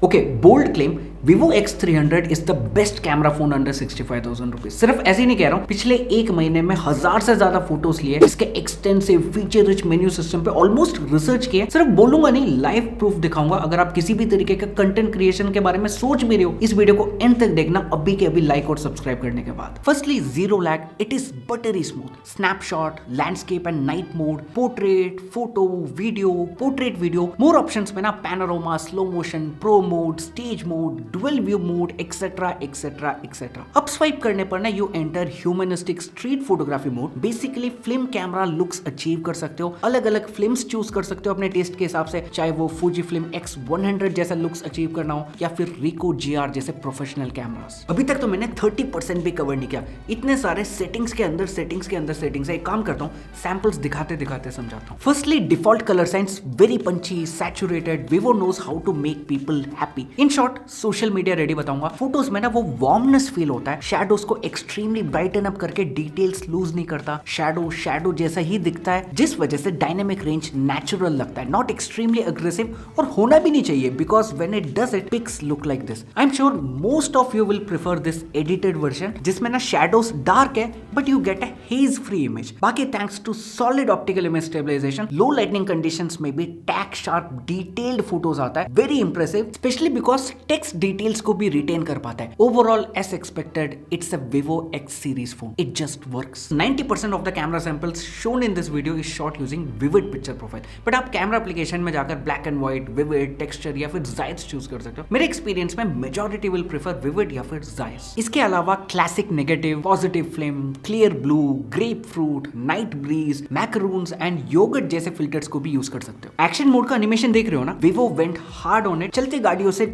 Okay, bold claim, Vivo X300 is the best camera phone under 65,000 rupees. सिर्फ ऐसे ही नहीं कह रहा हूँ, पिछले एक महीने में 1000 से ज्यादा फोटोज लिए, इसके extensive feature rich menu system पे ऑलमोस्ट रिसर्च किया। सिर्फ बोलूंगा नहीं, लाइव प्रूफ दिखाऊंगा। अगर आप किसी भी तरीके का कंटेंट क्रिएशन के बारे में सोच भी रहे हो, इस वीडियो को एंड तक देखना अभी के अभी, लाइक और सब्सक्राइब करने के बाद। Firstly, zero lag, it is buttery smooth, snapshot, landscape and night mode, portrait, photo, video, portrait video, more options में ना panorama, slow motion, pro mode, stage mode, dual view mode, etcetera etcetera etcetera. अब swipe करने पर ना you enter humanistic street photography mode. Basically film camera looks achieve कर सकते हो, अलग अलग फिल्म्स चूज कर सकते हो अपने टेस्ट के हिसाब से, चाहे वो फूजी फिल्म X100 जैसा लुक्स अचीव करना हो या फिर Ricoh GR जैसे प्रोफेशनल कैमरास। अभी तक तो मैंने 30% भी कवर नहीं किया, इतने सारे सेटिंग्स के अंदर सेटिंग्स है। एक काम करता हूँ, सैंपल्स दिखाते दिखाते समझाता हूँ। Firstly, default colour science very punchy, saturated. Vivo knows how to make people happy। In short, social media ready बताऊंगा। फोटोज में ना वो वार्मनेस फील होता है, शैडोज को एक्सट्रीमली ब्राइटन अप करके डिटेल्स लूज नहीं करता, शैडो जैसा ही दिखता है, जिस वजह से डायनेमिक रेंज नेचुरल लगता है, नॉट एक्सट्रीमली अग्रेसिव, और होना भी नहीं चाहिए, because when it does it pics look like this. I am sure most of you will prefer this edited version, जिसमें ना शैडोज डार्क है but you get a haze free image. बाकी thanks to solid optical image stabilization, low lightning conditions में भी tack sharp detailed photos आता है, very impressive, specially because text details को भी रिटेन कर पाता है। Overall as expected, it's a Vivo X series phone. It just works. 90% of the camera samples shown in this video is shot using vivid picture profile. But आप camera application में जाकर black and white, vivid, texture या फिर Zydus choose कर सकते हो। मेरे experience में मेजॉरिटी विल प्रेफर विविड या फिर जायड्स। इसके अलावा classic negative, positive flame, clear blue, grapefruit, night breeze, macarons and yogurt जैसे फिल्टर्स को भी यूज कर सकते हो। एक्शन मोड का एनिमेशन देख रहे हो ना, Vivo went hard on it।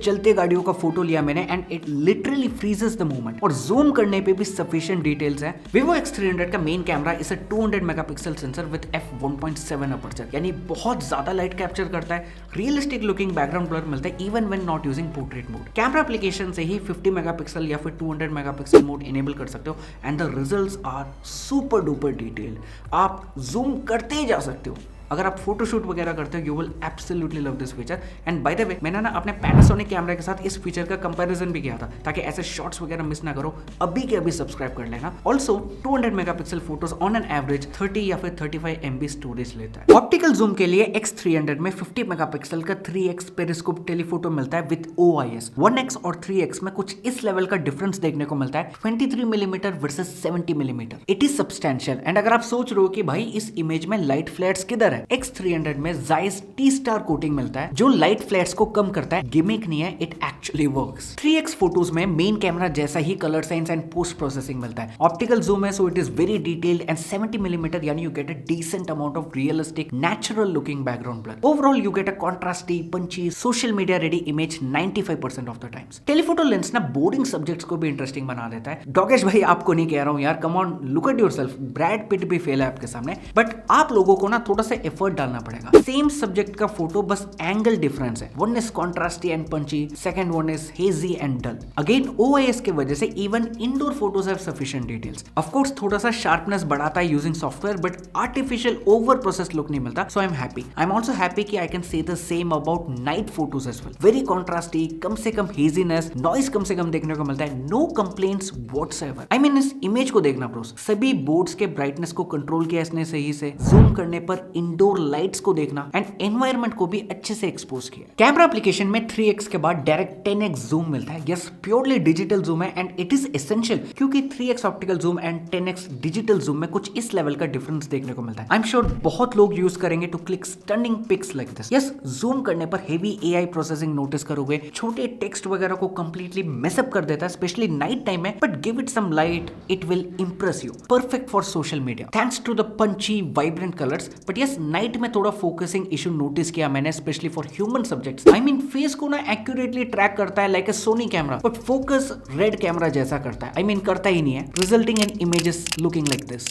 चलते गाड़ियों का फोटो लिया मैंने and it literally freezes the moment, और जूम करने पे भी सफिशिएंट डिटेल्स है। Vivo X300 का मेन कैमरा इस 200 megapixel sensor with f1.7 aperture, यानी बहुत ज्यादा लाइट कैप्चर करता है, रियलिस्टिक लुकिंग बैकग्राउंड ब्लर मिलता है even when not using portrait mode. Camera application से ही 50 मेगापिक्सल या फिर 200 मेगापिक्सल मोड इनेबल कर सकते हो and the results are super duper detailed. आप जूम करते ही जा सकते हो। अगर आप फोटोशूट वगैरह करते हो, you will absolutely love this feature. And by the way, मैंने ना अपने पैनासोनिक कैमरा के साथ इस फीचर का कंपैरिजन भी किया था, ताकि ऐसे शॉट्स वगैरह मिस ना करो। अभी के अभी सब्सक्राइब कर लेना। Also 200 megapixel photos on an average 30 या फिर 35 MB स्टोरेज लेता है। ऑप्टिकल जूम के लिए X300 में 50 मेगापिक्सल का 3x पेरिस्कोप टेलीफोटो मिलता है विद OIS। 1x और 3x में कुछ इस लेवल का डिफरेंस देखने को मिलता है, 23 millimetre versus 70 millimetre. It is substantial. And अगर आप सोच रहे हो कि भाई इस इमेज में लाइट फ्लैट्स किधर है, X300 में Zeiss T-Star कोटिंग मिलता है जो लाइट फ्लैट्स को कम करता है। गिमिक नहीं है, it actually works. 3x photos में मेन कैमरा जैसा ही colour science and post processing मिलता है। ऑप्टिकल जूम है, so it is very detailed and 70 millimetre, यानी you get a decent amount of realistic natural looking background blur. Overall you get a contrasty, punchy, social media ready image 95% of the times. Telephoto lens ना boring subjects को भी interesting बना देता है। डॉगेश भाई, आपको नहीं कह रहा हूं यार, come on, look at yourself. Brad Pitt भी फेल है आपके सामने, बट आप लोगों को ना थोड़ा सा एफर्ट डालना पड़ेगा। सेम सब्जेक्ट का फोटो, बस एंगल डिफरेंस है। One is contrasty and punchy, second one is hazy and dull. Again OIS के वजह से even indoor photos have sufficient details. Of course थोड़ा सा शार्पनेस बढ़ाता है using software, but artificial over process look नहीं मिलता। So I am happy. I am also happy कि I can say the same about night photos as well. Very contrasty, कम से कम haziness, noise कम से कम देखने को मिलता है। No complaints whatsoever. I mean इस इमेज को देखना ब्रोस, सभी बोर्ड्स के ब्राइटनेस को कंट्रोल किया इसने सही से। जूम करने पर इंडोर लाइट्स को देखना एंड एनवायरनमेंट को भी अच्छे से एक्सपोज किया। कैमरा एप्लीकेशन में 3x के बाद डायरेक्ट 10x जूम मिलता है। यस, प्योरली डिजिटल जूम है एंड इट इज एसेंशियल, क्योंकि 3x optical zoom and 10x digital zoom में कुछ इस लेवल का डिफरेंस देखने को मिलता है। आई एम श्योर बहुत लोग यूज करेंगे to click stunning pics like this. Yes, zoom करने पर हेवी AI प्रोसेसिंग नोटिस करोगे, छोटे टेक्स्ट वगैरह को कंप्लीटली मेसअप कर देता है, स्पेशली नाइट टाइम में, but give it some light, it will impress you. Perfect for social media thanks to the punchy vibrant colours. But yes, night में थोड़ा फोकसिंग इशू नोटिस किया मैंने, specially for human subjects. I mean face को ना accurately track करता है like a Sony camera, but focus red camera जैसा करता है। आई मीन करता ही नहीं है, resulting in images looking like this.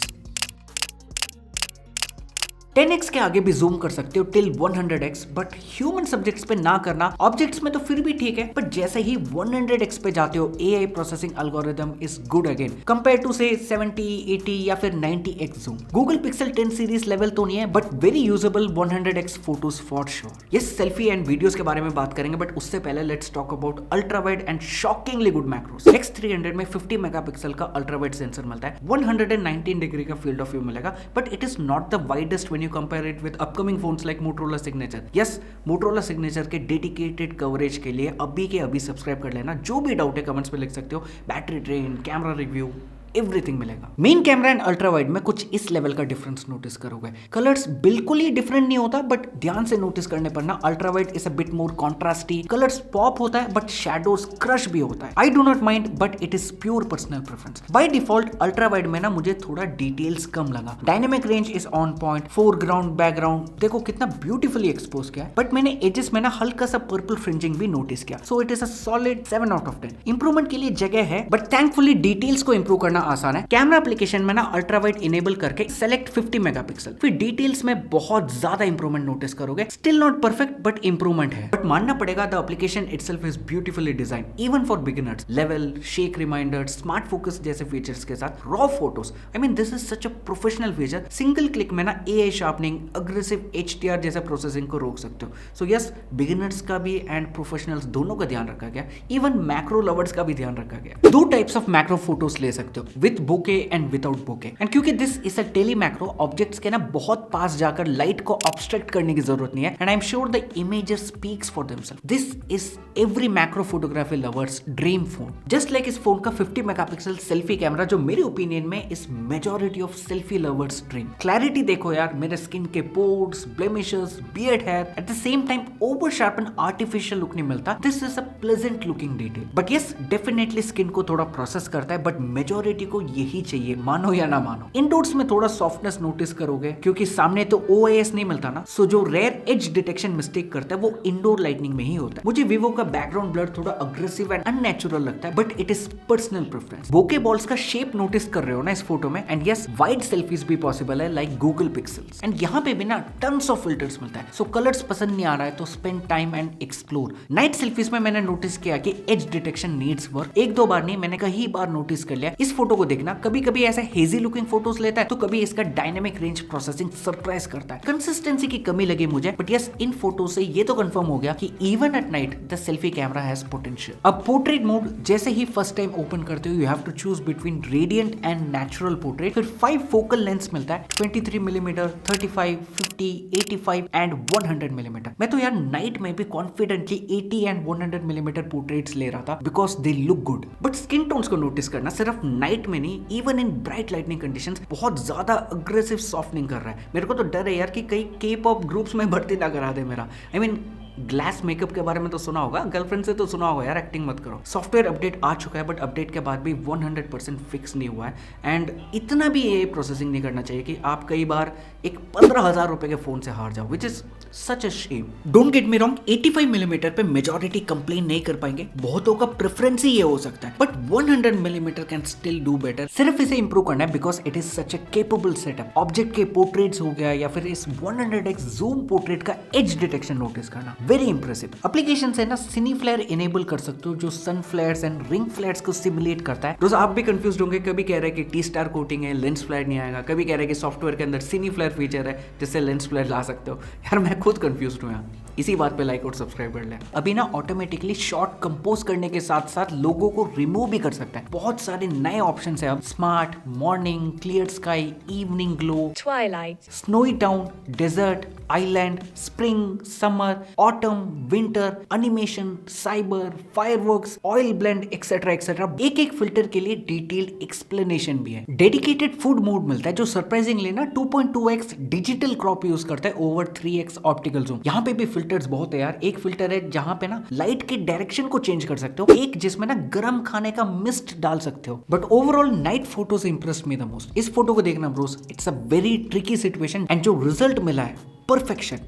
10x के आगे भी जूम कर सकते हो till 100x, but human subjects पे ना करना। ऑब्जेक्ट्स में तो फिर भी ठीक है, बट जैसे ही 100x पे जाते हो AI processing algorithm is good again compare to से 70, 80 या फिर 90x zoom. Google pixel 10 series level तो नहीं है, but very usable 100x photos for sure. Yes, selfie and videos के बारे में बात करेंगे, बट उससे पहले let's talk about ultra wide and shockingly good macros. X300 में 50 मेगापिक्सल का अल्ट्रा वाइड सेंसर मिलता है, 119 डिग्री का फील्ड ऑफ व्यू मिलेगा, but it is not the widest when you compare it with upcoming phones like Motorola signature. Yes, Motorola signature के dedicated coverage के लिए अभी के अभी सब्सक्राइब कर लेना। जो भी डाउट है कमेंट्स में लिख सकते हो। Battery drain, camera review, everything मिलेगा। Main camera and ultra wide में कुछ इस लेवल का डिफरेंस नोटिस करोगे। कलर्स बिल्कुल ही डिफरेंट नहीं होता, बट ध्यान से नोटिस करने पर ना ultra wide is a bit more contrasty. Colours pop होता है, बट शैडोज क्रश भी होता है। I do not mind, but it is pure personal preference. By default ultra wide में ना मुझे थोड़ा डिटेल्स कम लगा। Dynamic range is on point, foreground background देखो कितना ब्यूटीफुली एक्सपोज किया है, बट मैंने एजेस में ना हल्का सा पर्पल फ्रिंजिंग भी नोटिस किया। So it is a solid 7 out of 10। Improvement के लिए जगह है, बट थैंकफुली डिटेल्स को इंप्रूव करना आसान है। कैमरा एप्लीकेशन में ना अल्ट्रा वाइड इनेबल करके सेलेक्ट 50 मेगापिक्सल, फिर डिटेल्स में बहुत ज्यादा इंप्रूवमेंट नोटिस करोगे। Still not perfect, but improvement है। बट मानना पड़ेगा the application itself is beautifully design even for beginners. Level, shake reminder, smart focus जैसे फीचर्स के साथ raw photos, I mean this is such a professional feature. Single click में ना AI sharpening, aggressive HDR जैसे processing को रोक सकते हो। सो यस, बिगिनर्स का भी एंड प्रोफेशनल्स दोनों का ध्यान रखा गया। इवन मैक्रो लवर्स का भी ध्यान रखा गया। 2 टाइप्स ऑफ मैक्रो फोटोज ले सकते हो, with bokeh and without bokeh. And क्योंकि this is a tele macro, objects के ना बहुत पास जाकर लाइट को ऑब्स्ट्रक्ट करने की जरूरत नहीं है। And I am sure the images speaks for themselves. This is every macro photography lovers dream phone. Just like इस फोन का 50 मेगापिक्सल सेल्फी कैमरा, जो मेरे ओपिनियन में इस majority of selfie lovers dream. Clarity देखो यार, मेरे स्किन के pores, blemishes, beard hair, at the same time over sharpen artificial look नहीं मिलता। This is a pleasant looking detail. But yes, definitely skin को थोड़ा प्रोसेस करता है, बट मेजॉरिटी को यही चाहिए, मानो या ना मानो। इंडोर्स में थोड़ा सॉफ्टनेस नोटिस करोगे, क्योंकि सामने तो OIS नहीं मिलता ना। सो जो रेयर एज डिटेक्शन मिस्टेक करता है वो इंडोर लाइटनिंग में ही होता है। मुझे वीवो का बैकग्राउंड ब्लर थोड़ा अग्रेसिव एंड अननेचुरल लगता है, but it is personal preference. Bokeh balls का शेप नोटिस कर रहे हो ना इस फोटो में, एंड यस, वाइड सेल्फीज भी पॉसिबल है लाइक गूगल पिक्सल्स। एंड यहाँ पे भी ना टन्स ऑफ फिल्टर्स मिलता है। सो कलर्स पसंद नहीं आ रहा है तो spend time and explore. Night selfies में मैंने नोटिस किया कि एज डिटेक्शन नीड्स वर्क। 1-2 बार नहीं, मैंने कई बार नोटिस कर लिया। इस फोटो को देखना, कभी कभी ऐसे हेजी लुकिंग फोटोज लेता है, तो कभी इसका डायनेमिक रेंज प्रोसेसिंग सरप्राइज करता है। कंसिस्टेंसी की कमी लगी मुझे, बट यस, इन फोटो से ये तो कंफर्म हो गया कि even at night the selfie camera has potential. अब पोर्ट्रेट मोड जैसे ही फर्स्ट टाइम ओपन करते हो, you have to choose between radiant and natural portrait. फिर 5 फोकल लेंस मिलता है, 23 मिलीमीटर, 35, 50, 85 एंड 100 मिलीमीटर। मैं तो यार नाइट में भी कॉन्फिडेंटली 80 एंड 100 मिलीमीटर पोर्ट्रेट्स ले रहा था, because they look good. But skin tones को नोटिस करना, सिर्फ नाइट में नहीं, even in bright lightning conditions बहुत ज्यादा अग्रेसिव सॉफ्टनिंग कर रहा है। मेरे को तो डर है यार कि कई K-pop ग्रुप्स में भर्ती ना करा दे मेरा। आई मीन ग्लास मेकअप के बारे में तो सुना होगा, गर्लफ्रेंड से तो सुना होगा यार, एक्टिंग मत करो। सॉफ्टवेयर अपडेट आ चुका है, बट अपडेट के बाद भी 100% फिक्स नहीं हुआ है। एंड इतना भी ये प्रोसेसिंग नहीं करना चाहिए कि आप कई बार एक 15,000 रुपए के फोन से हार जाओ, which is such a shame. Don't get me wrong, 85 millimetre पे मेजॉरिटी कंप्लेन नहीं कर पाएंगे, बहुतों का प्रेफरेंस ही ये हो सकता है, but 100 millimetre can still do better. सिर्फ इसे इंप्रूव करना है, because it is such a capable setup. Object के पोर्ट्रेट्स हो गया, या फिर इस 100x जूम पोर्ट्रेट का एज डिटेक्शन नोटिस करना, वेरी इंप्रेसिव। एप्लीकेशन से ना सिनी फ्लेयर इनेबल कर सकते हो, जो सन फ्लेयर्स एंड रिंग फ्लेयर्स को सिमुलेट करता है। दोस्तों, आप भी कंफ्यूज होंगे, कभी कह रहे हैं कि T-Star कोटिंग है, लेंस फ्लेयर नहीं आएगा, कभी कह रहे हैं कि सॉफ्टवेयर के अंदर सिनी फ्लेयर फीचर है जिससे लेंस फ्लेयर ला सकते हो। यार मैं खुद कंफ्यूज हूँ यहाँ, इसी बात पे लाइक और सब्सक्राइब कर ले। अभी ना ऑटोमेटिकली शॉट कंपोज करने के साथ साथ लोगों को रिमूव भी कर सकता है। बहुत सारे नए ऑप्शन है अब, smart, morning, clear sky, evening glow, twilight, snowy town, desert, island, spring, summer, autumn, winter, animation, cyber, fireworks, oil blend etcetera etcetera. एक एक फिल्टर के लिए डिटेल्ड एक्सप्लेनेशन भी है। डेडिकेटेड फूड मोड मिलता है, जो सरप्राइजिंगली ना 2.2x डिजिटल क्रॉप यूज करता है ओवर 3x ऑप्टिकल जूम। यहाँ पे भी फिल्टर्स बहुत है यार। एक फिल्टर है जहाँ पे ना लाइट के डायरेक्शन को चेंज कर सकते हो, एक जिसमें ना गर्म खाने का मिस्ट डाल सकते हो। But overall night photos impressed me the most. इस फोटो को देखना Bros, it's a very tricky situation and जो रिजल्ट मिला है, परफेक्शन,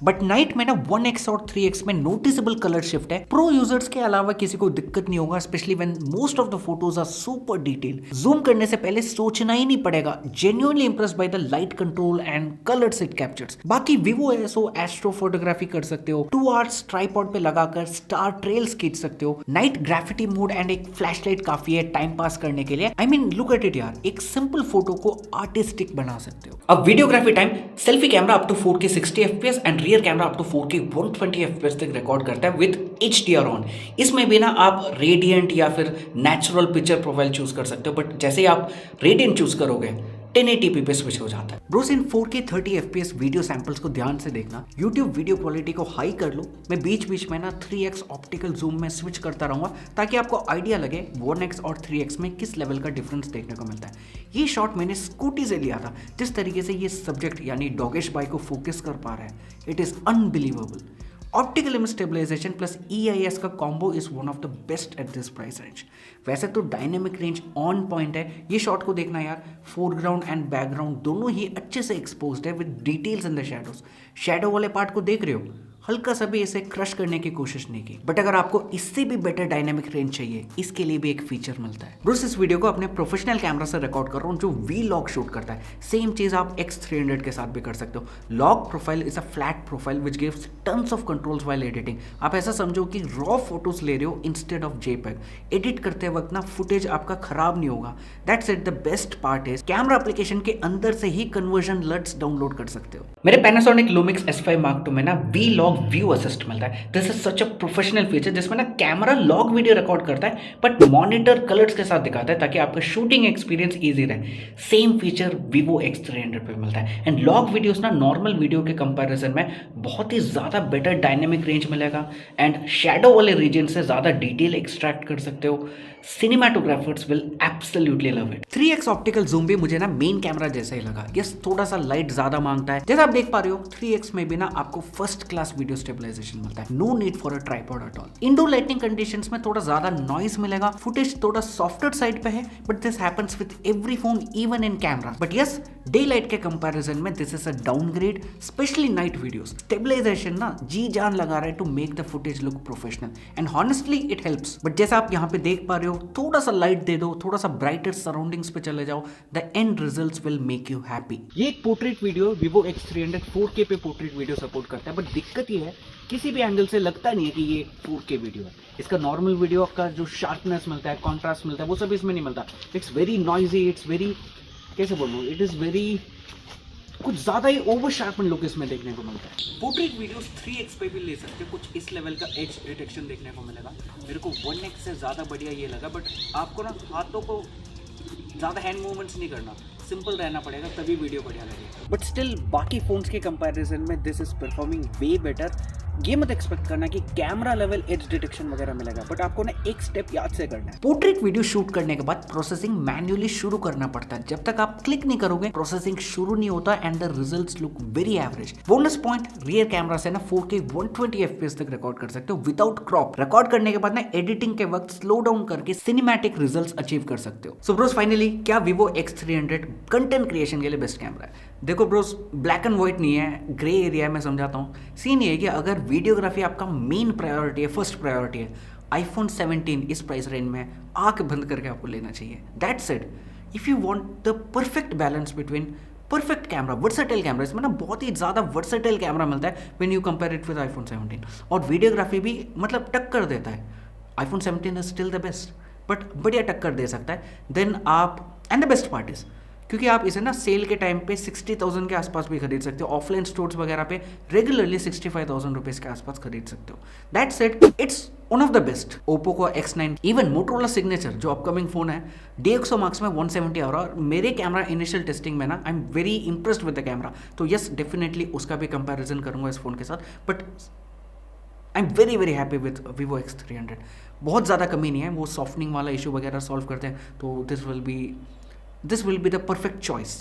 बट नाइट में ना 1x और 3x में नोटिसेबल कलर शिफ्ट है। प्रो यूजर्स के अलावा किसी को दिक्कत नहीं होगा, specially when most of the photos are super detail. Zoom करने से पहले सोचना ही नहीं पड़ेगा। Genuinely impressed by the light control and colours it captures. बाकी विवो एसओ एस्ट्रो फोटोग्राफी कर सकते हो, 2 आवर्स ट्राइपॉड पे लगाकर स्टार ट्रेल्स खींच सकते हो। नाइट ग्राफिटी मोड एंड एक फ्लैशलाइट काफी है टाइम पास करने के लिए। I mean look at it यार, एक सिंपल फोटो को आर्टिस्टिक बना सकते हो। अब videography time, selfie camera up to 4K 60 FPS and rear camera up to 4K 120 FPS तक रिकॉर्ड करता है विद HDR ऑन। इसमें भी ना आप रेडियंट या फिर नेचुरल पिक्चर प्रोफाइल चूज कर सकते हो, बट जैसे ही आप रेडियंट चूज करोगे 1080p पे स्विच हो जाता है। ब्रोस इन 4K 30 FPS वीडियो सैंपल्स को ध्यान से देखना। YouTube वीडियो क्वालिटी को हाई कर लो। मैं बीच बीच में ना 3x ऑप्टिकल जूम में स्विच करता रहूंगा ताकि आपको आइडिया लगे 1x और 3x में किस लेवल का डिफरेंस देखने को मिलता है। ये शॉट मैंने स्कूटी से लिया था। जिस तरीके से ये सब्जेक्ट यानी डॉगेश बाई को फोकस कर पा रहा है, it is unbelievable. Optical image stabilization plus EIS का combo is one of the best at this price range. वैसे तो डायनेमिक रेंज ऑन पॉइंट है। ये शॉट को देखना यार, फोरग्राउंड एंड बैकग्राउंड दोनों ही अच्छे से एक्सपोज्ड है with details in the shadows. Shadow वाले पार्ट को देख रहे हो, हल्का सा भी इसे क्रश करने की कोशिश नहीं की। बट अगर आपको इससे भी बेटर डायनेमिक रेंज चाहिए, इसके लिए भी एक फीचर मिलता है। ब्रूस इस वीडियो को अपने प्रोफेशनल कैमरा से रिकॉर्ड कर रहा हूँ जो वीलॉग शूट करता है। सेम चीज आप X300 के साथ भी कर सकते हो। Log profile is a flat profile which gives tons of controls while editing. आप ऐसा समझो कि रॉ फोटोज ले रहे हो इंस्टेड ऑफ JPEG। एडिट करते वक्त ना फुटेज आपका खराब नहीं होगा। That's it. The best part is camera application के अंदर से ही कन्वर्जन LUTs डाउनलोड कर सकते हो। मेरे Panasonic Lumix S5 Mark II में ना वीलॉग व्यू असिस्ट मिलता है। This is such a professional feature जिसमें ना कैमरा लॉग वीडियो रिकॉर्ड करता है बट मॉनिटर कलर्स के साथ दिखाता है ताकि आपका शूटिंग एक्सपीरियंस इजी रहे। सेम फीचर Vivo X300 पे मिलता है। एंड लॉग वीडियोस ना नॉर्मल वीडियो के कंपैरिजन में बहुत ही ज्यादा बेटर डायनेमिक रेंज मिलेगा एंड शैडो वाले रीजन से ज्यादा डिटेल एक्सट्रैक्ट कर सकते हो। Cinematographers will absolutely love it. 3x optical zoom भी मुझे ना मेन कैमरा जैसा ही लगा। यस, थोड़ा सा लाइट ज्यादा मांगता है। जैसा आप देख पा रहे हो 3x में भी ना आपको फर्स्ट क्लास वीडियो स्टेबलाइजेशन मिलता है। No need for a tripod at all. Indoor lighting conditions में थोड़ा ज्यादा नॉइज मिलेगा। फुटेज थोड़ा सॉफ्टर साइड पे है but this happens with every phone even in camera. But yes, daylight के कंपैरिजन में this is a downgrade, specially night videos. Stabilization ना जी जान लगा रहा है to make the footage look professional and honestly it helps. But जैसा आप यहाँ पे देख पा रहे हो, थोड़ा सा लाइट दे दो, थोड़ा सा ब्राइटर सराउंडिंग्स पे चले जाओ, the end results will make you happy. ये एक portrait video Vivo X300 4K पे पोर्ट्रेट वीडियो सपोर्ट करता है बट दिक्कत ये है किसी भी एंगल से लगता नहीं है कि ये 4K वीडियो है। इसका नॉर्मल वीडियो का जो शार्पनेस मिलता है, कॉन्ट्रास्ट मिलता है, वो सब इसमें नहीं मिलता। It's very noisy, it's very, कैसे बोलूँ, इट इज़ वेरी, कुछ ज़्यादा ही ओवर शार्पन लुक इसमें देखने को मिलता है। पोर्ट्रेट वीडियोस 3x पे भी ले सकते हो, कुछ इस लेवल का एज डिटेक्शन देखने को मिलेगा। मेरे को 1x से ज़्यादा बढ़िया ये लगा बट आपको ना हाथों को ज़्यादा हैंड मूवमेंट्स नहीं करना, सिंपल रहना पड़ेगा तभी वीडियो बढ़िया लगेगा। बट स्टिल बाकी फोन्स के कंपैरिजन में this is performing way better. ये मत एक्सपेक्ट करना कि कैमरा लेवल एज डिटेक्शन वगैरह मिलेगा बट आपको ना एक स्टेप याद से करना है। पोर्ट्रेट वीडियो शूट करने के बाद प्रोसेसिंग मैन्युअली शुरू करना पड़ता है। जब तक आप क्लिक नहीं करोगे प्रोसेसिंग शुरू नहीं होता and the results look very average. Bonus point, rear camera से ना 4K 120 FPS तक रिकॉर्ड कर सकते हो विदाउट क्रॉप। रिकॉर्ड करने के बाद ना एडिटिंग के वक्त स्लो डाउन करके सिनेमैटिक रिजल्ट्स अचीव कर सकते हो। सो ब्रोस फाइनली क्या Vivo X300 कंटेंट क्रिएशन के लिए बेस्ट कैमरा है? देखो ब्रोस, ब्लैक एंड व्हाइट नहीं है, ग्रे एरिया में समझाता हूँ। सीन ये है कि अगर वीडियोग्राफी आपका मेन प्रायोरिटी है, फर्स्ट प्रायोरिटी है, iPhone 17 इस प्राइस रेंज में आंख बंद करके आपको लेना चाहिए। That's it. If you want the perfect balance between perfect camera, versatile camera, इसमें ना बहुत ही ज़्यादा वर्सेटाइल कैमरा मिलता है when you compare it with iPhone 17 और वीडियोग्राफी भी मतलब टक्कर देता है। iPhone 17 is still the best but बढ़िया टक्कर दे सकता है। देन आप, and the best part is क्योंकि आप इसे ना सेल के टाइम पे 60,000 के आसपास भी खरीद सकते हो। ऑफलाइन स्टोर्स वगैरह पे रेगुलरली 65,000 रुपीज के आसपास खरीद सकते हो। That's it, it's one of the best. Oppo का X9, इवन मोटोरोला सिग्नेचर जो अपकमिंग फोन है, DxO मार्क्स में 170 आ रहा है और मेरे कैमरा इनिशियल टेस्टिंग में ना I am very impressed with the camera. तो यस, डेफिनेटली उसका भी कंपेरिजन करूंगा इस फोन के साथ but I am very very happy with Vivo X300। बहुत ज़्यादा कमी नहीं है, वो सॉफ्टनिंग वाला इशू वगैरह सॉल्व करते हैं तो this will be the perfect choice.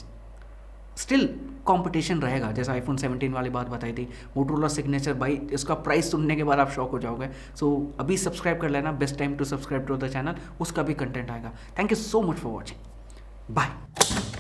Still competition रहेगा, जैसा iPhone 17 वाली बात बताई थी। मोटोरोला सिग्नेचर, भाई इसका प्राइस सुनने के बाद आप शॉक हो जाओगे। सो अभी सब्सक्राइब कर लेना, best time to subscribe to the channel, उसका भी कंटेंट आएगा। Thank you so much for watching, bye.